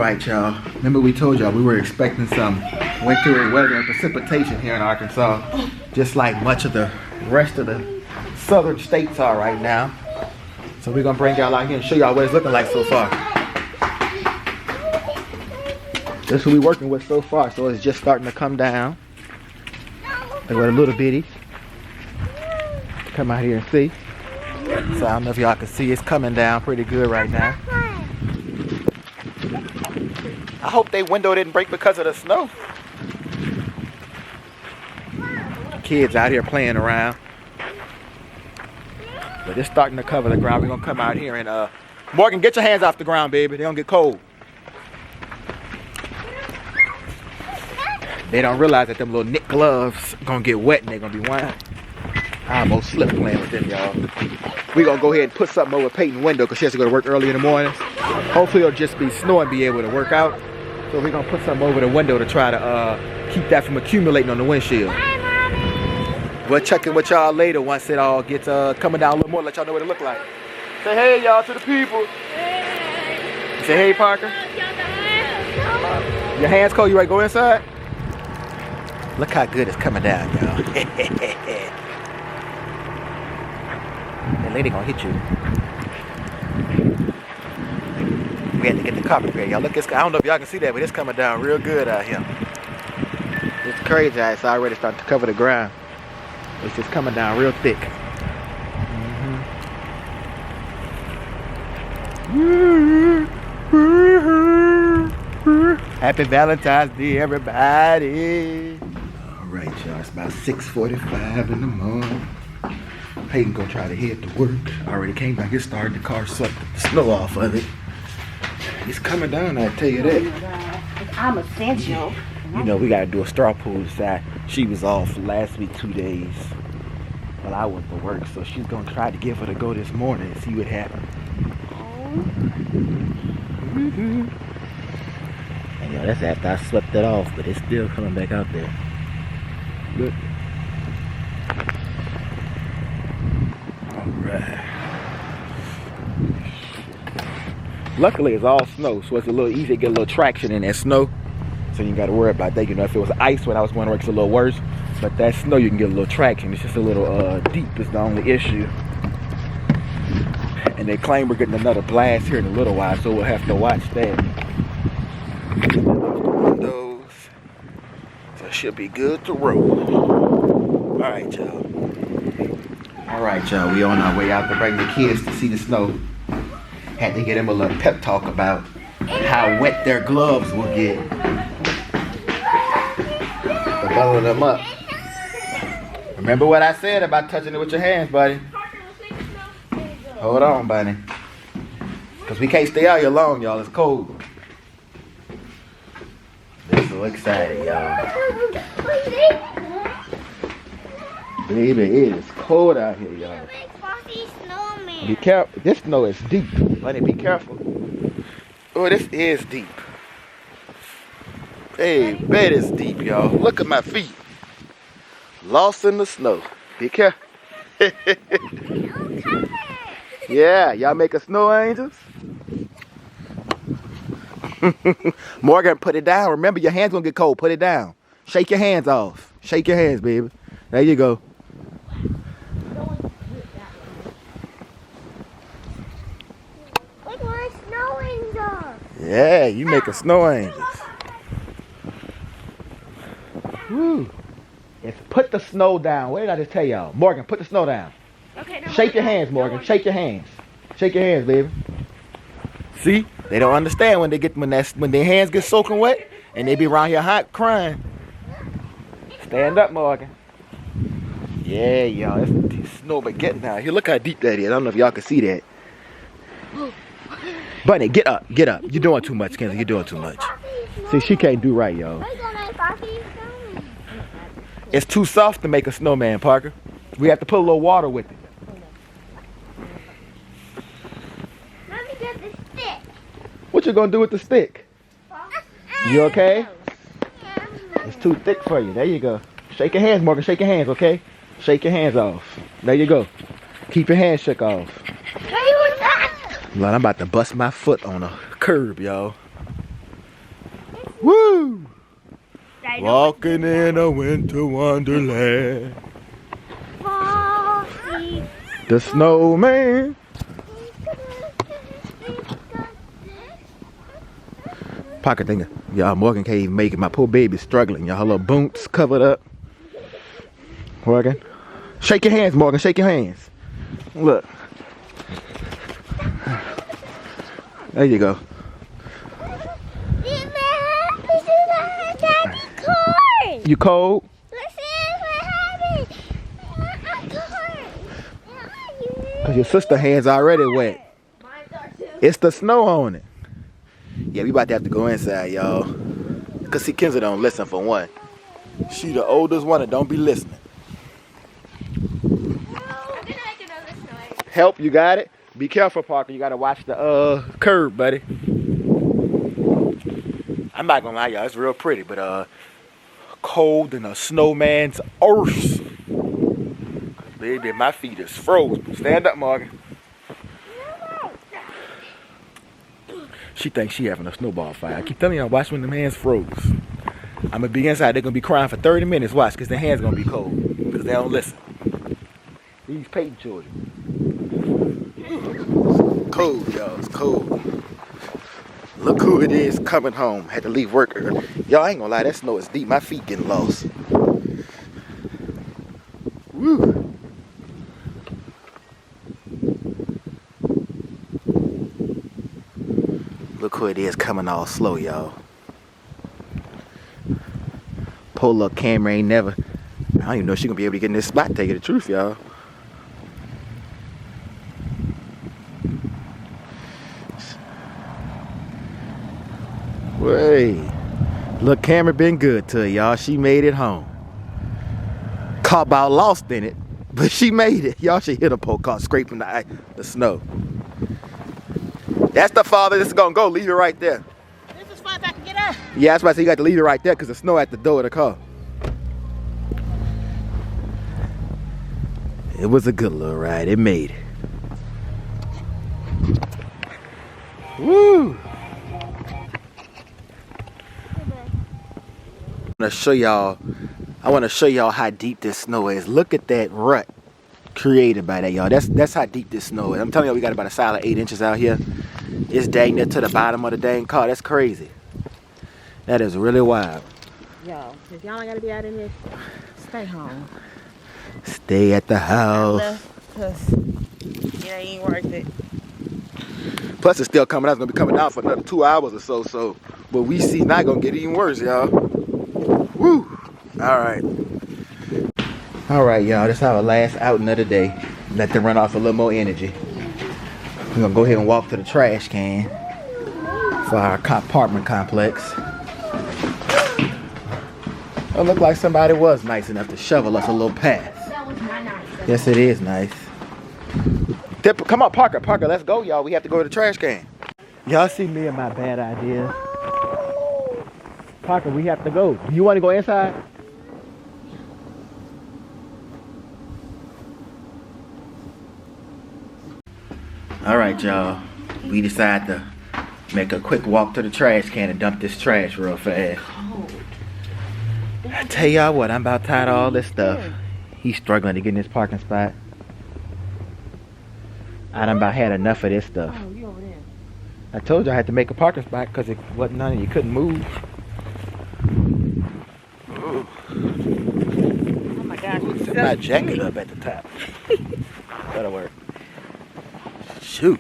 Alright, y'all. Remember we told y'all we were expecting some wintry weather and precipitation here in Arkansas, just like much of the rest of the southern states are right now. So we're gonna bring y'all out here and show y'all what it's looking like so far. This is what we're working with so far. So it's just starting to come down. They were a little bitty. Come out here and see. So I don't know if y'all can see, it's coming down pretty good right now. I hope they window didn't break because of the snow. Kids out here playing around. But it's starting to cover the ground. We're gonna come out here and Morgan, get your hands off the ground, baby. They don't get cold. They don't realize that them little knit gloves gonna get wet and they're gonna be whining. I almost slipped playing with them, y'all. We're gonna go ahead and put something over Peyton's window because she has to go to work early in the morning. Hopefully it'll just be snow and be able to work out. So we're gonna put something over the window to try to keep that from accumulating on the windshield. We'll check in with y'all later once it all gets coming down a little more, let y'all know what it look like. Say hey, y'all, to the people. Hey. Say hey, Parker. Your hands cold, you ready to go inside? Look how good it's coming down, y'all. That lady gonna hit you. We had to get the carpet ready, y'all. Look, I don't know if y'all can see that, but it's coming down real good out here. It's crazy how it's already starting to cover the ground. It's just coming down real thick. Happy Valentine's Day, everybody. All right, y'all. It's about 6:45 in the morning. Peyton gonna try to head to work. I already came back and started. The car sucked the snow off of it. It's coming down, I tell you that. I'm essential. You know, we gotta do a straw pool side. She was off last week 2 days while I went to work, so she's gonna try to give her to go this morning and see what happens. And yo, that's after I swept it off, but it's still coming back out there. Good. Alright. Luckily it's all snow, so it's a little easy to get a little traction in that snow. So you ain't gotta worry about that. You know, if it was ice when I was going to work, it's a little worse. But that snow, you can get a little traction. It's just a little deep is the only issue. And they claim we're getting another blast here in a little while, so we'll have to watch that. Windows. So it should be good to roll. Alright, y'all. Alright, y'all. We on our way out to bring the kids to see the snow. Had to get them a little pep talk about how wet their gloves will get. To bundle them up. Remember what I said about touching it with your hands, buddy. Hold on, buddy. Because we can't stay out here long, y'all. It's cold. They're so excited, y'all. Baby, it is cold out here, y'all. Be careful. This snow is deep. Buddy, be careful. Oh, this is deep. Hey, bed is deep, y'all. Look at my feet. Lost in the snow. Be careful. Yeah, y'all making snow angels? Morgan, put it down. Remember, your hands gonna get cold. Put it down. Shake your hands off. Shake your hands, baby. There you go. Snow angels. Yeah, you making snow angels. Woo. It's put the snow down. What did I just tell y'all? Morgan, put the snow down. Okay, shake your hands, Morgan. Shake your hands. Shake your hands, baby. See? They don't understand when their hands get soaking wet and they be around here hot crying. Stand up, Morgan. Yeah, y'all. It's Snowmageddon out here. Look how deep that is. I don't know if y'all can see that. Bunny, get up. Get up. You're doing too much, Kenzie. You're doing too much. See, she can't do right, y'all. It's too soft to make a snowman, Parker. We have to put a little water with it. Let me get the stick. What you gonna do with the stick? You okay? It's too thick for you. There you go. Shake your hands, Morgan. Shake your hands, okay? Shake your hands off. There you go. Keep your hands shook off. Lord, I'm about to bust my foot on a curb, y'all. Walking in a winter wonderland. Frosty. The snowman. Pocket thing. Y'all, Morgan can't even make it. My poor baby's struggling. Y'all, her little boots covered up. Morgan. Shake your hands, Morgan. Shake your hands. Look. There you go. You cold? Cause your sister's hands already wet. It's the snow on it. Yeah, we about to have to go inside, y'all. Cause see, Kenzie don't listen for one. She the oldest one and don't be listening. Help, you got it? Be careful, Parker. You gotta watch the curb, buddy. I'm not gonna lie, y'all. It's real pretty, but cold in a snowman's earth. Baby, my feet is frozen. Stand up, Morgan. She thinks she having a snowball fight. I keep telling y'all, watch when the hands froze. I'm gonna be inside. They're gonna be crying for 30 minutes. Watch, cause their hands gonna be cold. Cause they don't listen. These Peyton children. It's cold, y'all. It's cold. Look who it is coming home. Had to leave work early. Y'all, I ain't gonna lie, that snow is deep. My feet getting lost. Woo. Look who it is coming all slow, y'all. Poor little camera ain't never. I don't even know if she gonna be able to get in this spot, tell you the truth, y'all. Wait. Look, camera been good to her, y'all. She made it home. Car about lost in it, but she made it. Y'all should hear the pole car scraping the snow. That's the father. This is gonna go. Leave it right there. This is fun if I can get up. Yeah, that's why I say you got to leave it right there because the snow at the door of the car. It was a good little ride. It made it. Woo! I want to show y'all how deep this snow is. Look at that rut created by that, y'all. That's how deep this snow is. I'm telling y'all, we got about a solid 8 inches out here. It's dang near to the bottom of the dang car. That's crazy. That is really wild. Yo, if y'all ain't gotta be out in this, stay home. Stay at the house. Cause it ain't worth it. Plus, it's still coming out. It's gonna be coming out for another 2 hours or so. So, what we see not gonna get even worse, y'all. Woo! All right, y'all. This is our last outing of the day. Let them run off a little more energy. We're gonna go ahead and walk to the trash can for our apartment complex. It looked like somebody was nice enough to shovel us a little path. That was my night. Yes, it is nice. Come on, Parker, let's go, y'all. We have to go to the trash can. Y'all see me and my bad idea. Parker, we have to go. You want to go inside? All right, y'all. We decided to make a quick walk to the trash can and dump this trash real fast. I tell y'all what, I'm about tired of all this stuff. He's struggling to get in his parking spot. I done about had enough of this stuff. Oh, you over there. I told you I had to make a parking spot because it wasn't none and you couldn't move. Oh my gosh. Set my jacket up at the top. That'll work. Shoot.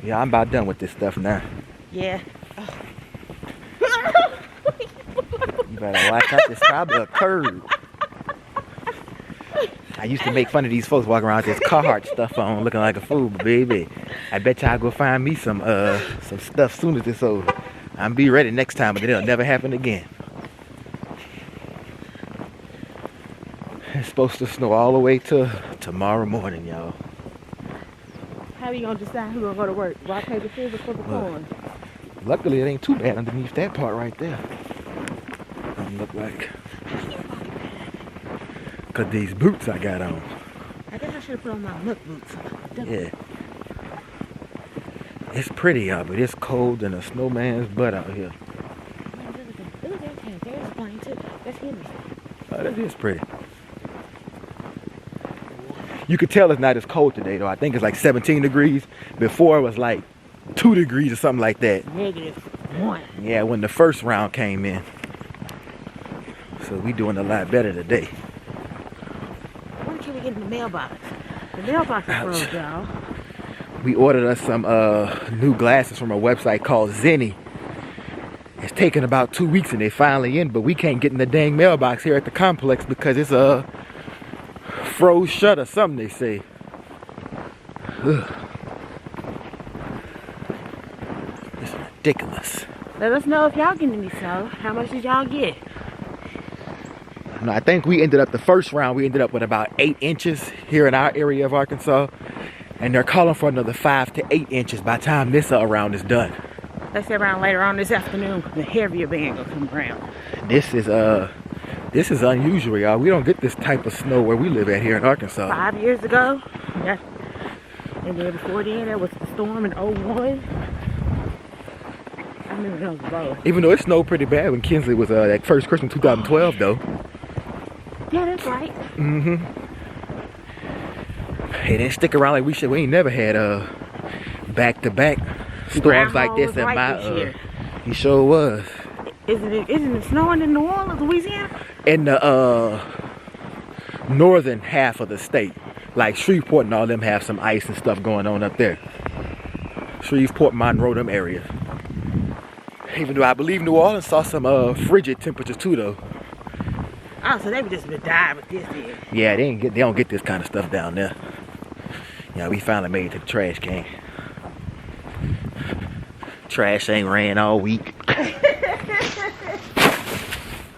Yeah, I'm about done with this stuff now. Yeah. You better watch out. This probably a curve. I used to make fun of these folks walking around with this Carhartt stuff on, looking like a fool, but baby, I bet y'all go find me some stuff soon as it's over. I'm be ready next time, but it'll never happen again. It's supposed to snow all the way to tomorrow morning, y'all. How are you gonna decide who's gonna go to work? Rock, paper, scissors, flip a coin. Luckily, it ain't too bad underneath that part right there. Doesn't look like. Cause these boots I got on. I guess I should have put on my look boots. Yeah. It's pretty out, but it's cold and a snowman's butt out here. That's Henderson. Oh, that is pretty. You could tell it's not as cold today, though. I think it's like 17 degrees. Before it was like 2 degrees or something like that. -1. Yeah, when the first round came in. So we doing a lot better today. When can we get in the mailbox? The mailbox is froze, y'all. We ordered us some new glasses from a website called Zenny. It's taken about 2 weeks and they finally in, but we can't get in the dang mailbox here at the complex because it's froze shut or something, they say. Ugh. It's ridiculous. Let us know if y'all getting any snow. How much did y'all get? No, I think we ended up the first round. We ended up with about 8 inches here in our area of Arkansas, and they're calling for another 5 to 8 inches by the time this round is done. They say around later on this afternoon, the heavier band will come around. This is unusual, y'all. We don't get this type of snow where we live at here in Arkansas. 5 years ago, yeah. And then before then, there was the storm in 01. I remember those both. Even though it snowed pretty bad when Kinsley was that first Christmas 2012, though. Yeah, that's right. Mm-hmm. It didn't stick around like we should. We ain't never had back-to-back storms like this in my he sure was. Isn't it snowing in New Orleans, Louisiana? In the northern half of the state. Like Shreveport and all them have some ice and stuff going on up there. Shreveport, Monroe, them areas. Even though I believe New Orleans saw some frigid temperatures too, though. Oh, so they would just die with this here. Yeah, they don't get this kind of stuff down there. Yeah, we finally made it to the trash can. Trash ain't ran all week.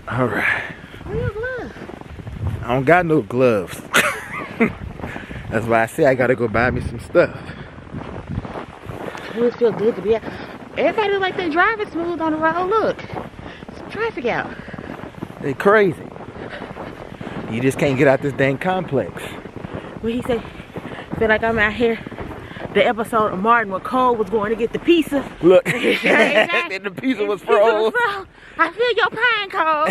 All right. Where your gloves? I don't got no gloves. That's why I say I gotta go buy me some stuff. It feels good to be out. Everybody look like they're driving smooth on the road. Look, some traffic out. They crazy. You just can't get out this dang complex. What he say? Feel like I'm out here. The episode of Martin when Cole was going to get the pizza. Look, and the pizza was froze. I feel your pain, Cole.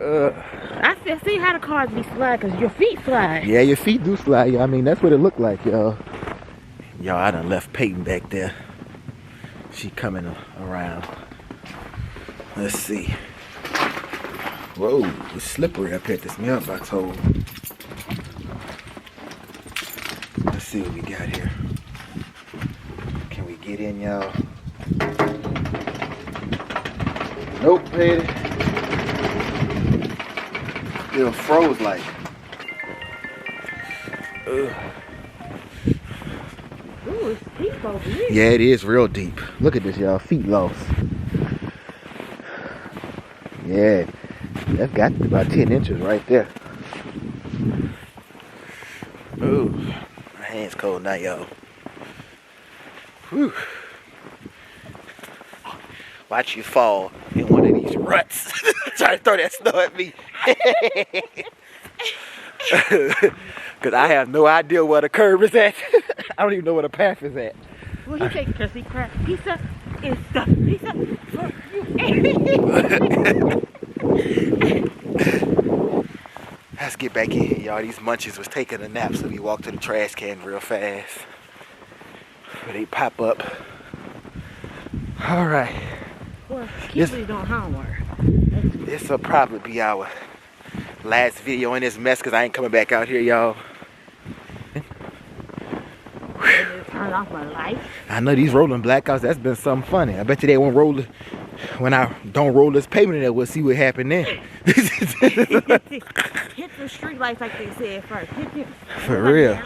I see how the cars be slide because your feet slide. Yeah, your feet do slide. I mean, that's what it looked like, y'all. Y'all, I done left Peyton back there. She coming around. Let's see. Whoa, it's slippery up here at this mailbox hole. Let's see what we got here. Can we get in, y'all? Nope, Petty. Still froze like. Ugh. Ooh, it's deep over here. Yeah, it is real deep. Look at this, y'all. Feet lost. Yeah, that's got to be about 10 inches right there. Ooh, my hand's cold now, y'all. Whew. Watch you fall in one of these ruts. Try to throw that snow at me. Because I have no idea where the curb is at. I don't even know where the path is at. Well, he takes because he crap. Pizza is the pizza for you. Let's get back in here, y'all. These munchies was taking a nap, so we walked to the trash can real fast. But they pop up. All right. Well, kids doing homework. This will probably be our last video in this mess because I ain't coming back out here, y'all. Turn off my light. I know these rolling blackouts, that's been something funny. I bet you they won't roll it. When I don't roll this pavement in there, we'll see what happened then. Hit the street lights like they said first. Hit them. For real.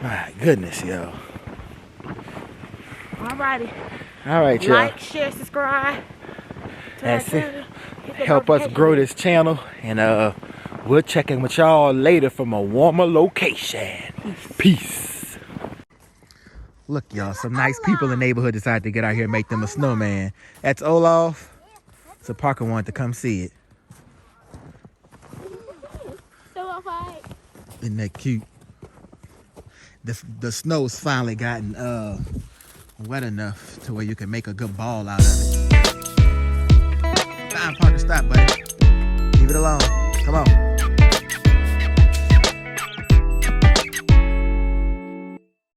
My goodness, y'all. Alrighty. All right, y'all. Like, share, subscribe. That's it. Help us grow this channel. And we'll check in with y'all later from a warmer location. Peace. Look, y'all, some nice people in the neighborhood decided to get out here and make them a snowman. That's Olaf. So Parker wanted to come see it. Isn't that cute? The snow's finally gotten wet enough to where you can make a good ball out of it. Find parking stop, buddy.